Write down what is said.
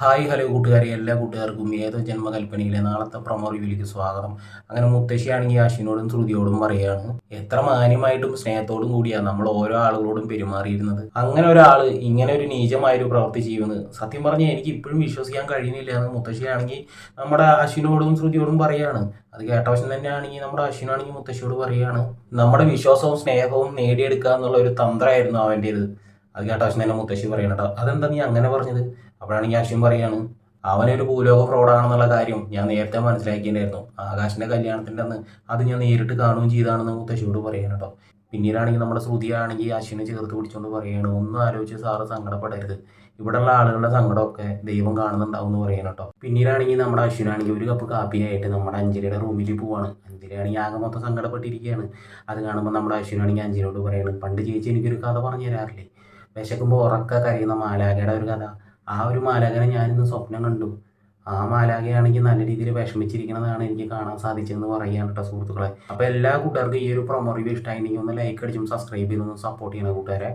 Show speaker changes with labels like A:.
A: Hi hello കൂട്ടുകാരെ, എല്ലാ കൂട്ടുകാർക്കും ഏതോ ജന്മകൽപ്പനയിലെ നാളത്തെ പ്രൊമോ റിവ്യൂലേക്ക് സ്വാഗതം. അങ്ങനെ മുത്തശ്ശിയാണെങ്കിൽ അശ്വിനോടും ശ്രുതിയോടും പറയാണ്, എത്ര മാന്യമായിട്ടും സ്നേഹത്തോടും കൂടിയാണ് നമ്മൾ ഓരോ ആളുകളോടും പെരുമാറിയിരുന്നത്. അങ്ങനെ ഒരാൾ ഇങ്ങനെ ഒരു നീചമായൊരു പ്രവൃത്തി ചെയ്യുന്നത് സത്യം പറഞ്ഞാൽ എനിക്ക് ഇപ്പോഴും വിശ്വസിക്കാൻ കഴിയുന്നില്ല എന്ന് മുത്തശ്ശിയാണെങ്കിൽ നമ്മുടെ അശ്വിനോടും ശ്രുതിയോടും പറയാണ്. അത് കേട്ട വശം തന്നെയാണെങ്കിൽ നമ്മുടെ അശ്വിനാണെങ്കിൽ മുത്തശ്ശിയോട് പറയാണ്, നമ്മുടെ വിശ്വാസവും സ്നേഹവും നേടിയെടുക്കുക എന്നുള്ള ഒരു തന്ത്രമായിരുന്നു അവൻ്റേത്. അത് കേട്ട വശം തന്നെ മുത്തശ്ശി പറയണട്ടോ, അതെന്താ നീ അങ്ങനെ പറഞ്ഞത്? അപ്പോഴാണെങ്കിൽ അശ്വിൻ പറയാണ്, അവനൊരു ഭൂലോക ഫ്രോഡാണെന്നുള്ള കാര്യം ഞാൻ നേരത്തെ മനസ്സിലാക്കിയിട്ടുണ്ടായിരുന്നു. ആകാശിന്റെ കല്യാണത്തിൻ്റെ അന്ന് അത് ഞാൻ നേരിട്ട് കാണുകയും ചെയ്താണെന്ന് മുത്തശ്ശിയോട് പറയണം കേട്ടോ. പിന്നീടാണെങ്കിൽ നമ്മുടെ ശ്രുതിയാണെങ്കിൽ അശ്വിനെ ചേർത്ത് പിടിച്ചുകൊണ്ട് പറയുകയാണ്, ഒന്നും ആലോചിച്ച് സാറ് സങ്കടപ്പെടരുത്, ഇവിടെയുള്ള ആളുകളുടെ സങ്കടമൊക്കെ ദൈവം കാണുന്നുണ്ടാവും എന്ന് പറയണം കേട്ടോ. പിന്നീടാണെങ്കിൽ നമ്മുടെ അശ്വിനാണെങ്കിൽ ഒരു കപ്പ് കാപ്പിയായിട്ട് നമ്മുടെ അഞ്ജലിയുടെ റൂമിൽ പോവാണ്. അഞ്ജലിയാണെങ്കിൽ ആകെ മൊത്തം സങ്കടപ്പെട്ടിരിക്കുകയാണ്. അത് കാണുമ്പോൾ നമ്മുടെ അശ്വിനാണെങ്കിൽ അഞ്ജലിയോട് പറയാണ്, പണ്ട് ചേച്ചി എനിക്കൊരു കഥ പറഞ്ഞു തരാറില്ലേ, വിശക്കുമ്പോൾ ഉറക്ക കരയുന്ന മാലാഖയുടെ ഒരു കഥ. ആ ഒരു മാലാഖനെ ഞാനിന്ന് സ്വപ്നം കണ്ടു. ആ മാലാഖയാണെങ്കിൽ നല്ല രീതിയിൽ വിഷമിച്ചിരിക്കണതാണ് എനിക്ക് കാണാൻ സാധിച്ചതെന്ന് പറയുകയാണ് കേട്ടോ സുഹൃത്തുക്കളെ. അപ്പോൾ എല്ലാ കൂട്ടുകാർക്കും ഈ ഒരു പ്രൊമോ റിവ്യൂ ഇഷ്ടമായിരുന്നെങ്കിൽ ഒന്ന് ലൈക്ക് അടിച്ചും സബ്സ്ക്രൈബ് ചെയ്തൊന്ന് സപ്പോർട്ട് ചെയ്യണം കൂട്ടുകാരെ.